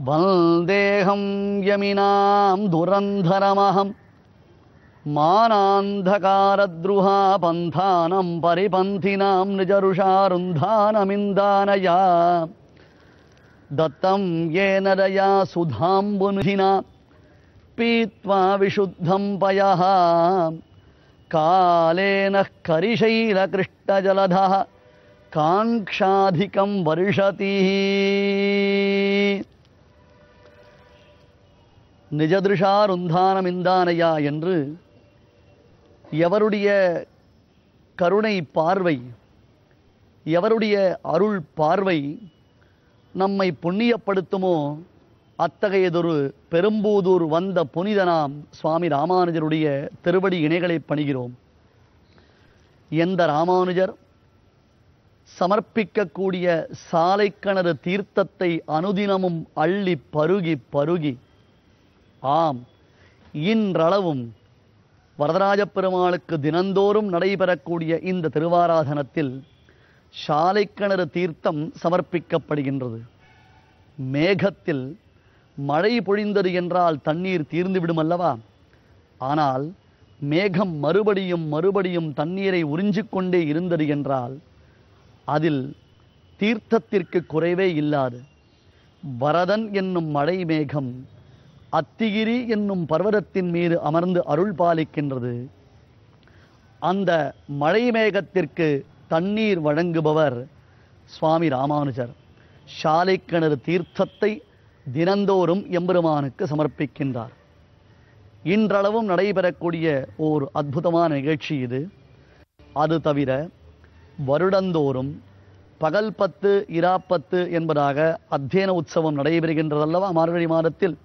வந்தேகம் யமினாம் துரந்தரமஹம் மானாந்தகாரத்ருஹா பந்தானம் பரிபந்தினாம் நிஜருஷாருந்தானமிந்தானயா தத்தம் ஏனதயா சுதாம்புநிதினா பீத்வா விசுத்தம் பயஹ காலேன கரிஷைலகிருஷ்ணஜலதः காங்க்ஷாதிகம் வருஷதி. நிஜதிருஷாருந்தானமிந்தானயா என்று எவருடைய கருணை பார்வை, எவருடைய அருள் பார்வை நம்மை புண்ணியப்படுத்துமோ அத்தகையதொரு பெரும்பூதூர் வந்த புனிதனாம் சுவாமி ராமானுஜருடைய திருவடி இணைகளை பணிகிறோம். எந்த ராமானுஜர் சமர்ப்பிக்கக்கூடிய சாலைக்கிணறு தீர்த்தத்தை அனுதினமும் அள்ளி பருகி பருகி, ஆம், இன்றளவும் வரதராஜ பெருமாளுக்கு தினந்தோறும் நடைபெறக்கூடிய இந்த திருவாராதனத்தில் சாலைக்கிணறு தீர்த்தம் சமர்ப்பிக்கப்படுகின்றது. மேகத்தில் மழை பொழிந்தது என்றால் தண்ணீர் தீர்ந்துவிடும் அல்லவா? ஆனால் மேகம் மறுபடியும் மறுபடியும் தண்ணீரை உறிஞ்சிக்கொண்டே இருந்தது என்றால் அதில் தீர்த்தத்திற்கு குறைவே இல்லாது. வரதன் என்னும் மழை மேகம் அத்திகிரி என்னும் பர்வதத்தின் மீது அமர்ந்து அருள் பாலிக்கின்றது. அந்த மழை மேகத்திற்கு தண்ணீர் வழங்குபவர் சுவாமி ராமானுஜர். சாலைக்கிணறு தீர்த்தத்தை தினந்தோறும் எம்பெருமானுக்கு சமர்ப்பிக்கின்றார். இன்றளவும் நடைபெறக்கூடிய ஓர் அற்புதமான நிகழ்ச்சி இது. அது தவிர வருடந்தோறும் பகல் 10 இராப்பத்து என்பதாக அத்தியன உற்சவம் நடைபெறுகின்றதல்லவா மார்கழி மாதத்தில்.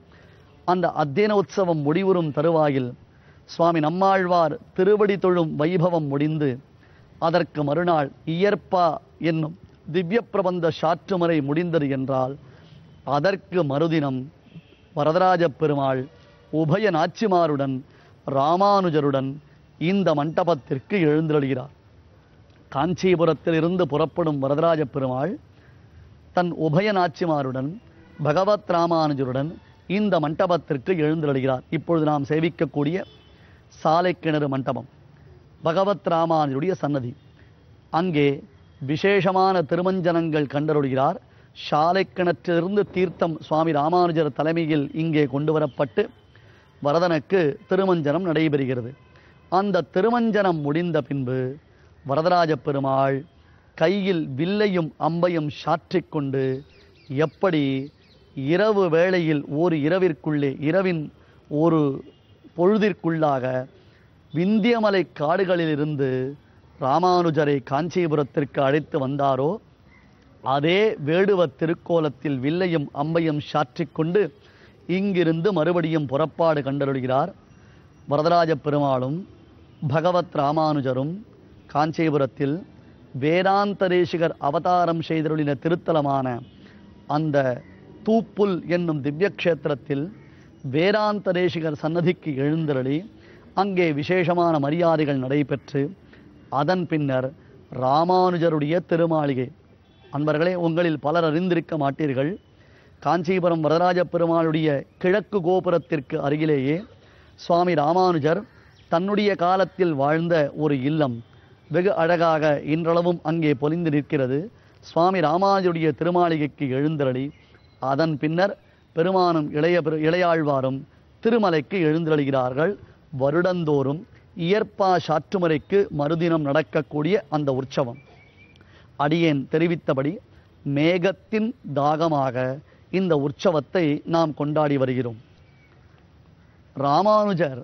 அந்த அத்தியன உற்சவம் முடிவுறும் தருவாயில் சுவாமி நம்மாழ்வார் திருவடி தொழும் வைபவம் முடிந்து அதற்கு மறுநாள் இயற்பா என்னும் திவ்ய பிரபந்த சாற்றுமறை முடிந்தது என்றால் அதற்கு மறுதினம் வரதராஜ பெருமாள் உபய நாச்சிமாருடன் ராமானுஜருடன் இந்த மண்டபத்திற்கு எழுந்தருளுகிறார். காஞ்சிபுரத்தில் இருந்து புறப்படும் வரதராஜ பெருமாள் தன் உபய நாச்சிமாருடன் பகவத் ராமானுஜருடன் இந்த மண்டபத்திற்கு எழுந்தருளுகிறார். இப்பொழுது நாம் சேவிக்கக்கூடிய சாலைக்கிணறு மண்டபம் பகவத் ராமானுஜருடைய சன்னதி. அங்கே விசேஷமான திருமஞ்சனங்கள் கண்டருளுகிறார். சாலை கிணற்றிலிருந்து தீர்த்தம் சுவாமி ராமானுஜர் தலைமையில் இங்கே கொண்டு வரப்பட்டு வரதனுக்கு திருமஞ்சனம் நடைபெறுகிறது. அந்த திருமஞ்சனம் முடிந்த பின்பு வரதராஜ பெருமாள் கையில் வில்லையும் அம்பையும் சாற்றிக்கொண்டு எப்படி இரவு வேளையில் ஒரு இரவிற்குள்ளே, இரவின் ஒரு பொழுதிற்குள்ளாக விந்தியமலை காடுகளிலிருந்து ராமானுஜரை காஞ்சிபுரத்திற்கு அழைத்து வந்தாரோ அதே வேடுவ திருக்கோலத்தில் வில்லையும் அம்பையும் சாற்றிக்கொண்டு இங்கிருந்து மறுபடியும் புறப்பாடு கண்டருளுகிறார். வரதராஜ பெருமாளும் பகவத் ராமானுஜரும் காஞ்சிபுரத்தில் வேதாந்ததேசிகர் அவதாரம் செய்தருளின திருத்தலமான அந்த தூப்புல் என்னும் திவ்யக்ஷேத்திரத்தில் வேதாந்ததேசிகர் சன்னதிக்கு எழுந்தருளி அங்கே விசேஷமான மரியாதைகள் நடைபெற்று அதன் பின்னர் ராமானுஜருடைய திருமாளிகை. அன்பர்களே, உங்களில் பலர் அறிந்திருக்க மாட்டீர்கள். காஞ்சிபுரம் வரதராஜ பெருமாளுடைய கிழக்கு கோபுரத்திற்கு அருகிலேயே சுவாமி ராமானுஜர் தன்னுடைய காலத்தில் வாழ்ந்த ஒரு இல்லம் வெகு அழகாக இன்றளவும் அங்கே பொலிந்து நிற்கிறது. சுவாமி ராமானுஜருடைய திருமாளிகைக்கு எழுந்தருளி அதன் பின்னர் பெருமானும் இளையாழ்வாரும் திருமலைக்கு எழுந்தருளுகிறார்கள். வருடந்தோறும் இயற்பா சாற்றுமுறைக்கு மறுதினம் நடக்கக்கூடிய அந்த உற்சவம். அடியேன் தெரிவித்தபடி மேகத்தின் தாகமாக இந்த உற்சவத்தை நாம் கொண்டாடி வருகிறோம். ராமானுஜர்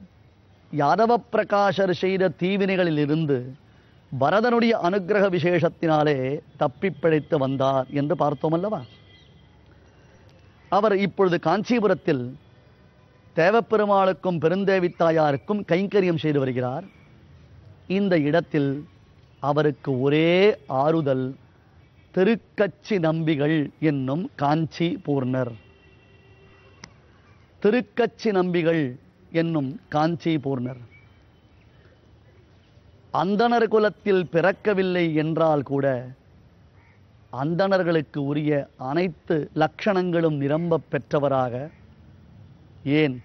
யாதவ பிரகாஷர் செய்த தீவினைகளில் இருந்து பரதனுடைய அனுக்கிரக விசேஷத்தினாலே தப்பி பிழைத்து வந்தார் என்று பார்த்தோம் அல்லவா? அவர் இப்பொழுது காஞ்சிபுரத்தில் தேவப்பெருமாளுக்கும் பெருந்தேவி தாயாருக்கும் கைங்கரியம் செய்து வருகிறார். இந்த இடத்தில் அவருக்கு ஒரே ஆறுதல் திருக்கச்சி நம்பிகள் என்னும் காஞ்சி பூர்ணர். திருக்கச்சி நம்பிகள் என்னும் காஞ்சி பூர்ணர் அந்தணர் குலத்தில் பிறக்கவில்லை என்றால் கூட அந்தணர்களுக்கு உரிய அனைத்து லட்சணங்களும் நிரம்ப பெற்றவராக, ஏன்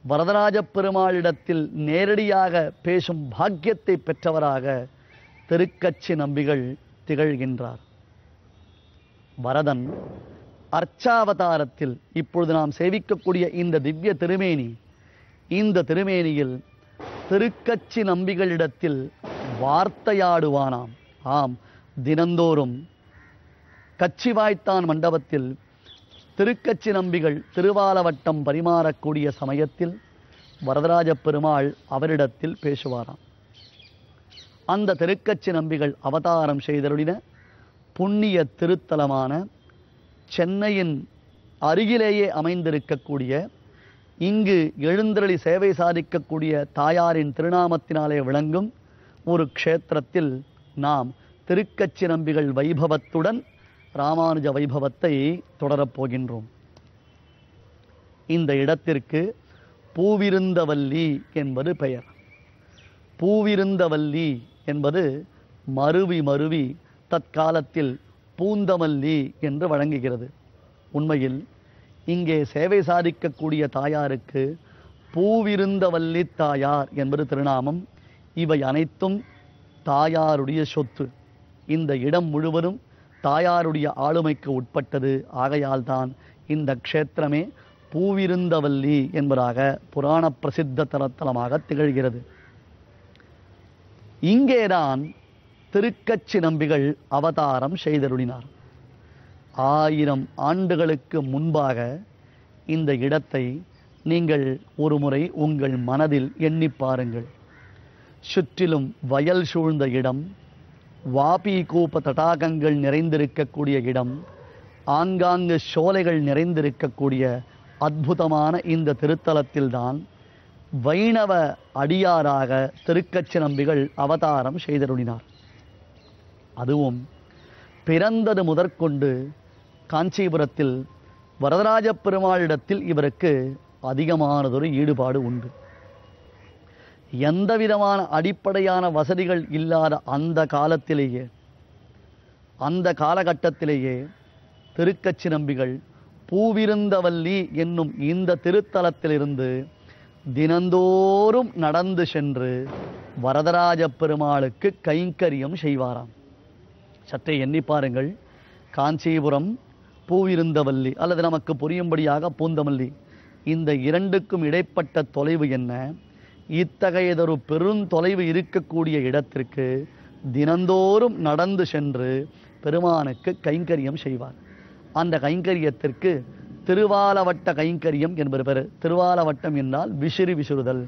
வரதராஜ பெருமாளிடத்தில் நேரடியாக பேசும் பாக்கியத்தை பெற்றவராக திருக்கச்சி நம்பிகள் திகழ்கின்றார். வரதன் அர்ச்சாவதாரத்தில் இப்பொழுது நாம் சேவிக்கக்கூடிய இந்த திவ்ய திருமேனி, இந்த திருமேனியில் திருக்கச்சி நம்பிகளிடத்தில் வார்த்தையாடுவானாம். ஆம், தினந்தோறும் கச்சிவாய்த்தான் மண்டபத்தில் திருக்கச்சி நம்பிகள் திருவாலவட்டம் பரிமாறக்கூடிய சமயத்தில் வரதராஜ பெருமாள் அவரிடத்தில் பேசுவாராம். அந்த திருக்கச்சி நம்பிகள் அவதாரம் செய்தருளின புண்ணிய திருத்தலமான சென்னையின் அருகிலேயே அமைந்திருக்கக்கூடிய, இங்கு எழுந்தருளி சேவை சாதிக்கக்கூடிய தாயாரின் திருநாமத்தினாலே விளங்கும் ஒரு க்ஷேத்திரத்தில் நாம் திருக்கச்சி நம்பிகள் வைபவத்துடன் ராமானுஜ வைபவத்தை தொடரப்போகின்றோம். இந்த இடத்திற்கு பூவிருந்தவல்லி என்பது பெயர். பூவிருந்தவல்லி என்பது மருவி மருவி தற்காலத்தில் பூந்தமல்லி என்று வழங்குகிறது. உண்மையில் இங்கே சேவை சாதிக்கக்கூடிய தாயாருக்கு பூவிருந்தவல்லி தாயார் என்பது திருநாமம். இவை அனைத்தும் தாயாருடைய சொத்து. இந்த இடம் முழுவதும் தாயாருடைய ஆளுமைக்கு உட்பட்டது. ஆகையால் தான் இந்த க்ஷேத்திரமே பூவிருந்தவல்லி என்பதாக புராண பிரசித்த தலத்தலமாக திகழ்கிறது. இங்கேதான் திருக்கச்சி நம்பிகள் அவதாரம் செய்தருளினார். 1000 ஆண்டுகளுக்கு முன்பாக இந்த இடத்தை நீங்கள் ஒரு முறை உங்கள் மனதில் எண்ணி பாருங்கள். சுற்றிலும் வயல் சூழ்ந்த இடம், வாபி கூப்ப தடாகங்கள் நிறைந்திருக்கக்கூடிய இடம், ஆங்காங்கு சோலைகள் நிறைந்திருக்கக்கூடிய அற்புதமான இந்த திருத்தலத்தில்தான் வைணவ அடியாராக திருக்கச்சி நம்பிகள் அவதாரம் செய்தருளினார். அதுவும் பிறந்தது முதற்கொண்டு காஞ்சிபுரத்தில் வரதராஜ பெருமாளிடத்தில் இவருக்கு அதிகமானதொரு ஈடுபாடு உண்டு. எந்தவிதமான அடிப்படையான வசதிகள் இல்லாத அந்த காலகட்டத்திலேயே திருக்கச்சி நம்பிகள் பூவிருந்தவல்லி என்னும் இந்த திருத்தலத்திலிருந்து தினந்தோறும் நடந்து சென்று வரதராஜ பெருமாளுக்கு கைங்கரியம் செய்வாராம். சற்றே எண்ணி பாருங்கள். காஞ்சிபுரம், பூவிருந்தவல்லி அல்லது நமக்கு புரியும்படியாக பூந்தமல்லி, இந்த இரண்டுக்கும் இடைப்பட்ட தொலைவு என்ன? இத்தகையதொரு பெருந்தொலைவு இருக்கக்கூடிய இடத்திற்கு தினந்தோறும் நடந்து சென்று பெருமானுக்கு கைங்கரியம் செய்வார். அந்த கைங்கரியத்திற்கு திருவாலவட்ட கைங்கரியம் என்பது பெயர். திருவாலவட்டம் என்றால் விசிறி விசுறுதல்.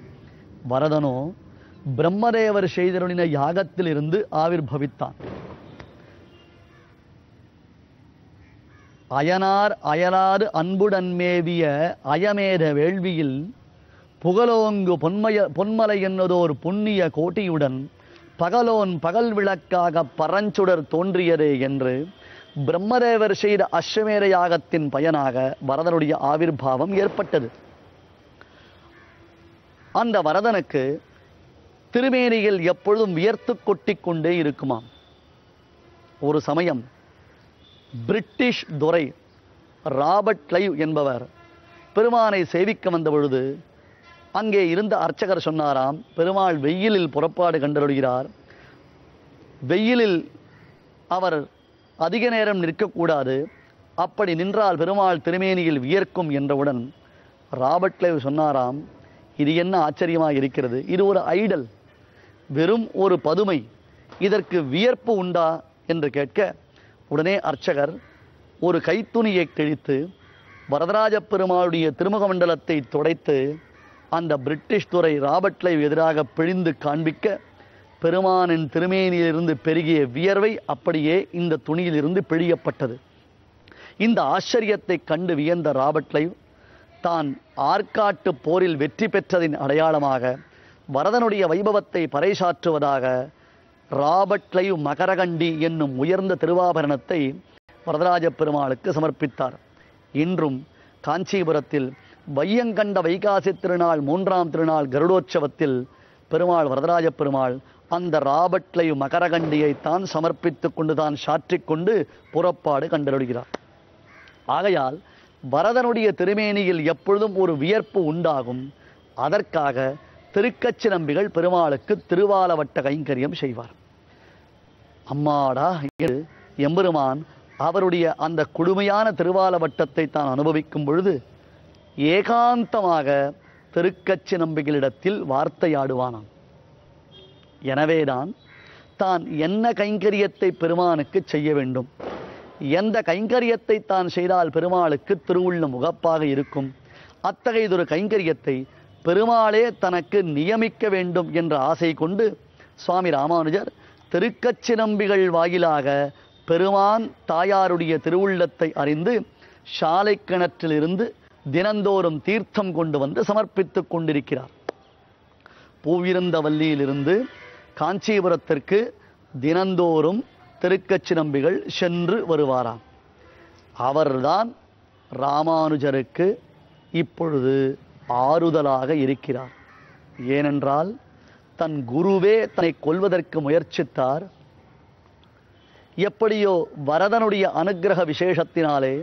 வரதனோ பிரம்மதேவர் செய்தருளின யாகத்தில் இருந்து ஆவிர்பவித்தான். அயனார் அயலாது அன்புடன் மேவிய அயமேத வேள்வியில் புகழோங்கு பொன்மலை என்னதோர் புண்ணிய கோட்டியுடன் பகலோன் பகல் விளக்காக பரஞ்சுடர் தோன்றியதே என்று பிரம்மதேவர் செய்த அஸ்வமேத யாகத்தின் பயனாக வரதனுடைய ஆவிர்பாவம் ஏற்பட்டது. அந்த வரதனுக்கு திருமேனியில் எப்பொழுதும் வியர்த்து கொட்டிக் கொண்டே இருக்குமாம். ஒரு சமயம் பிரிட்டிஷ் துரை ராபர்ட் கிளைவ் என்பவர் பெருமானை சேவிக்க வந்த பொழுது அங்கே இருந்த அர்ச்சகர் சொன்னாராம், பெருமாள் வெயிலில் புறப்பாடு கண்டருள்கிறார், வெயிலில் அவர் அதிக நேரம் நிற்கக்கூடாது, அப்படி நின்றால் பெருமாள் திருமேனியில் வியர்க்கும் என்றவுடன் ராபர்ட் கிளைவ் சொன்னாராம், இது என்ன ஆச்சரியமாக இருக்கிறது, இது ஒரு ஐடல், வெறும் ஒரு பதுமை, இதற்கு வியர்ப்பு உண்டா என்று கேட்க உடனே அர்ச்சகர் ஒரு கைத்துணியை கிழித்து வரதராஜ பெருமாளுடைய திருமுக மண்டலத்தை துடைத்து அந்த பிரிட்டிஷ் துரை ராபர்ட் கிளைவ் எதிராக பிழிந்து காண்பிக்க பெருமானின் திருமேனியிலிருந்து பெருகிய வியர்வை அப்படியே இந்த துணியிலிருந்து பிழியப்பட்டது. இந்த ஆச்சரியத்தை கண்டு வியந்த ராபர்ட் கிளைவ் தான் ஆற்காட்டு போரில் வெற்றி பெற்றதின் அடையாளமாக வரதனுடைய வைபவத்தை பறைசாற்றுவதாக ராபர்ட் கிளைவ் மகரகண்டி என்னும் உயர்ந்த திருவாபரணத்தை வரதராஜ பெருமாளுக்கு சமர்ப்பித்தார். இன்றும் காஞ்சிபுரத்தில் வையங்கண்ட வைகாசி திருநாள் 3ஆம் திருநாள் கருடோற்சவத்தில் பெருமாள் வரதராஜ பெருமாள் அந்த ராபட்லை மகரகண்டியை தான் சமர்ப்பித்து கொண்டு தான் சாற்றிக்கொண்டு புறப்பாடு கண்டருளுகிறார். ஆகையால் வரதனுடைய திருமேனியில் எப்பொழுதும் ஒரு வியர்ப்பு உண்டாகும். அதற்காக திருக்கச்சி நம்பிகள் பெருமாளுக்கு திருவாலவட்ட கைங்கரியம் செய்வார். அம்மாடா எம்பெருமான் அவருடைய அந்த கொடுமையான திருவாலவட்டத்தை தான் அனுபவிக்கும் பொழுது ஏகாந்தமாக திருக்கச்சி நம்பிகளிடத்தில் வார்த்தையாடுவானாம். எனவேதான் தான் என்ன கைங்கரியத்தை பெருமானுக்கு செய்ய வேண்டும், எந்த கைங்கரியத்தை தான் செய்தால் பெருமாளுக்கு திருவுள்ளம் உகப்பாக இருக்கும், அத்தகையதொரு கைங்கரியத்தை பெருமாளே தனக்கு நியமிக்க வேண்டும் என்ற ஆசை கொண்டு சுவாமி ராமானுஜர் திருக்கச்சி நம்பிகள் வாயிலாக பெருமான் தாயாருடைய திருவுள்ளத்தை அறிந்து சாலை கிணற்றிலிருந்து தினந்தோறும் தீர்த்தம் கொண்டு வந்து சமர்ப்பித்துக் கொண்டிருக்கிறார். பூவிருந்தவல்லியிலிருந்து காஞ்சிபுரத்திற்கு தினந்தோறும் திருக்கச்சி நம்பிகள் சென்று வருவாராம். அவர்தான் ராமானுஜருக்கு இப்பொழுது ஆறுதலாக இருக்கிறார். ஏனென்றால் தன் குருவே தன்னை கொல்வதற்கு முயற்சித்தார். எப்படியோ வரதனுடைய அனுக்கிரக விசேஷத்தினாலே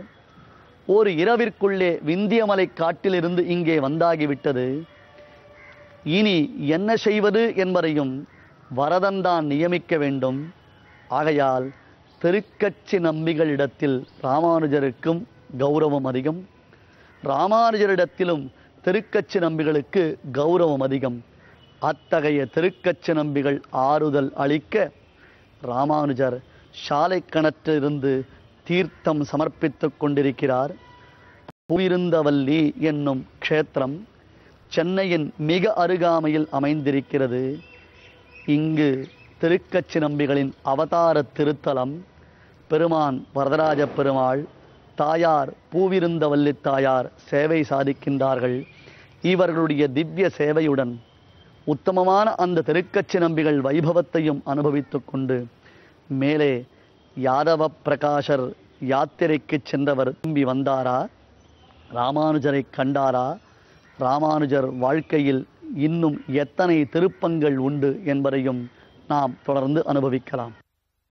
ஒரு இரவிற்குள்ளே விந்தியமலை காட்டிலிருந்து இங்கே வந்தாகிவிட்டது. இனி என்ன செய்வது என்பதையும் வரதன்தான் நியமிக்க வேண்டும். ஆகையால் திருக்கச்சி நம்பிகளிடத்தில் ராமானுஜருக்கும் கௌரவம் அதிகம், ராமானுஜரிடத்திலும் திருக்கச்சி நம்பிகளுக்கு கௌரவம் அதிகம். அத்தகைய திருக்கச்சி நம்பிகள் ஆறுதல் அளிக்க ராமானுஜர் சாலை கிணற்றிலிருந்து தீர்த்தம் சமர்ப்பித்துக் கொண்டிருக்கிறார். பூவிருந்தவல்லி என்னும் க்ஷேத்திரம் சென்னையின் மிக அருகாமையில் அமைந்திருக்கிறது. இங்கு திருக்கச்சி நம்பிகளின் அவதார திருத்தலம். பெருமான் வரதராஜ பெருமாள், தாயார் பூவிருந்தவல்லி தாயார் சேவை சாதிக்கின்றார்கள். இவர்களுடைய திவ்ய சேவையுடன் உத்தமமான அந்த திருக்கச்சி நம்பிகள் வைபவத்தையும் அனுபவித்துக் கொண்டு மேலே யாதவ பிரகாஷர் யாத்திரைக்கு சென்றவர் திரும்பி வந்தாரா, ராமானுஜரை கண்டாரா, ராமானுஜர் வாழ்க்கையில் இன்னும் எத்தனை திருப்பங்கள் உண்டு என்பதையும் நாம் தொடர்ந்து அனுபவிக்கலாம்.